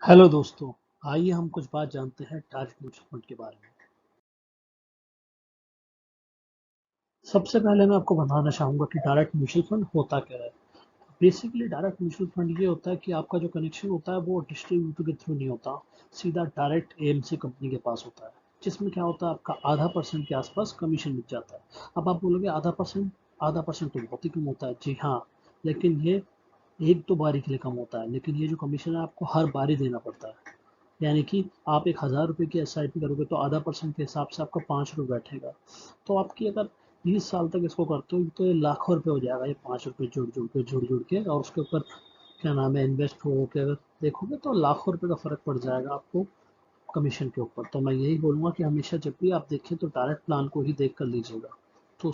Hello दोस्तों। आइए हम कुछ बात जानते हैं डायरेक्ट म्यूचुअल फंड के बारे में। सबसे पहले मैं आपको बताना चाहूंगा कि डायरेक्ट म्यूचुअल फंड होता क्या है। बेसिकली डायरेक्ट म्यूचुअल फंड ये होता है कि आपका जो कनेक्शन होता है वो डिस्ट्रीब्यूटर के थ्रू नहीं होता, सीधा डायरेक्ट एएमसी कंपनी के पास होता है। जिसमें क्या होता है, आपका आधा परसेंट के आसपास कमीशन मिल जाता है। अब आप बोलोगे आधा परसेंट तो बहुत ही कम होता है। जी हाँ, लेकिन ये एक दो बारी के लिए कम होता है, लेकिन ये जो कमीशन है आपको हर बारी देना पड़ता है। यानी कि आप 1,000 रुपये की एसआईपी करोगे तो आधा परसेंट के हिसाब से आपका 5 रुपये बैठेगा। तो आपकी अगर 20 साल तक इसको करते हो तो ये लाखों रुपए हो जाएगा, ये 5 रुपये जुड़ जुड़ के और उसके ऊपर क्या नाम है, इन्वेस्ट हो के अगर देखोगे तो लाखों रुपए का फर्क पड़ जाएगा आपको कमीशन के ऊपर। तो मैं यही बोलूँगा कि हमेशा जब भी आप देखें तो डायरेक्ट प्लान को ही देख कर लीजिएगा। तो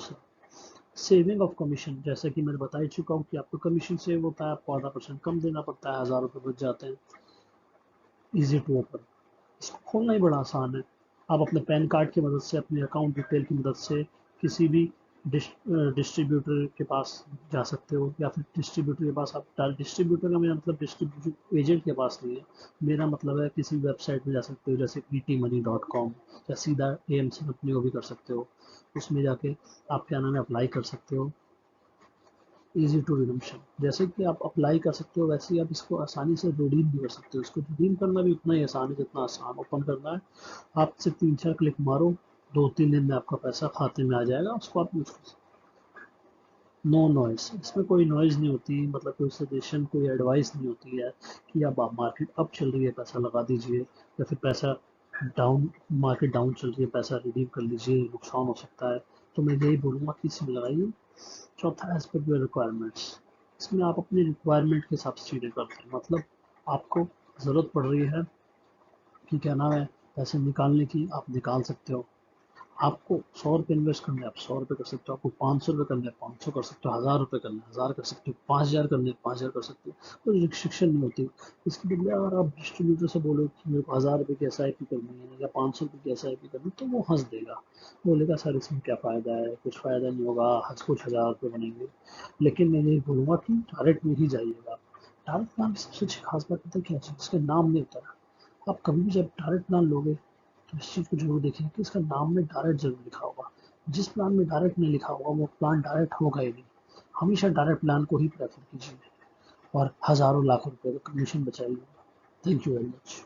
सेविंग ऑफ कमीशन, जैसे कि मैं बता ही चुका हूँ कि आपको कमीशन सेव होता है, आपको आधा परसेंट कम देना पड़ता है, 1,000 रुपये बच जाते हैं। इजी टू ओपन, इसको खोलना ही बड़ा आसान है। आप अपने पैन कार्ड की मदद से, अपने अकाउंट डिटेल की मदद से किसी भी डिस्ट्रीब्यूटर के पास जा सकते हो, या फिर डिस्ट्रीब्यूटर के पास आप डिस्ट्रीब्यूटर का मेरा मतलब डिस्ट्रीब्यूटर एजेंट के पास नहीं है। मेरा मतलब है किसी वेबसाइट में जा सकते हो, जैसे etmoney.com, या सीधा एएमसी कंपनी को भी कर सकते हो। उसमें जाके आप क्या नाम है, अप्लाई कर सकते हो। इजी टू रिडम्पशन, जैसे कि आप अप्लाई कर सकते हो वैसे ही आप इसको आसानी से रिडीम भी कर सकते हो। इसको रिडीम करना भी उतना ही आसान है जितना आसान ओपन करना है। आप सिर्फ 3-4 क्लिक मारो, 2-3 दिन में आपका पैसा खाते में आ जाएगा, उसको आप यूज कर सकते हो। नो नॉइस, इसमें कोई नॉइज नहीं होती, मतलब कोई सजेशन, कोई एडवाइस नहीं होती है कि अब आप मार्केट अप चल रही है पैसा लगा दीजिए, या फिर पैसा डाउन, मार्केट डाउन चल रही है पैसा रिडीम कर लीजिए, नुकसान हो सकता है। तो मैं यही बोलूँगा कि इसमें लगाइए। चौथा, एज पर योर रिक्वायरमेंट्स, इसमें आप अपनी रिक्वायरमेंट के हिसाब से चीज़ें करते हैं। मतलब आपको ज़रूरत पड़ रही है कि क्या नाम है, पैसे निकालने की, आप निकाल सकते हो। आपको 100 रुपये इन्वेस्ट करने हैं, आप 100 रुपये कर सकते हो। आपको 500 रुपये करने हैं, 500 कर सकते हो। 1,000 रुपये करने हैं, 1,000 कर सकते हो। 5,000 करने हैं, 5,000 कर सकते हो। कोई रिस्ट्रिक्शन नहीं होती। इसके बदले अगर आप डिस्ट्रीब्यूटर से बोलो कि मेरे को 1,000 रुपये की एसआईपी करनी है या 500 रुपये की एसआईपी करनी है, तो वो हंस देगा, बोलेगा सर इसमें क्या फ़ायदा है, कुछ फ़ायदा नहीं होगा, हज कुछ 1,000 रुपये बनेंगे। लेकिन मैं यही बोलूँगा कि डायरेक्ट में ही जाइएगा। डायरेक्ट प्लान की सबसे अच्छी खास बात पता है क्या है, इसका नाम नहीं होता है। आप कभी भी जब डायरेक्ट प्लान लोगे तो इस चीज़ को जरूर देखें कि इसका नाम में डायरेक्ट जरूर लिखा होगा। जिस प्लान में डायरेक्ट नहीं लिखा होगा वो प्लान डायरेक्ट होगा ही नहीं। हमेशा डायरेक्ट प्लान को ही प्रेफर कीजिए और हज़ारों लाखों रुपए का कमीशन बचाइए। Thank you very much.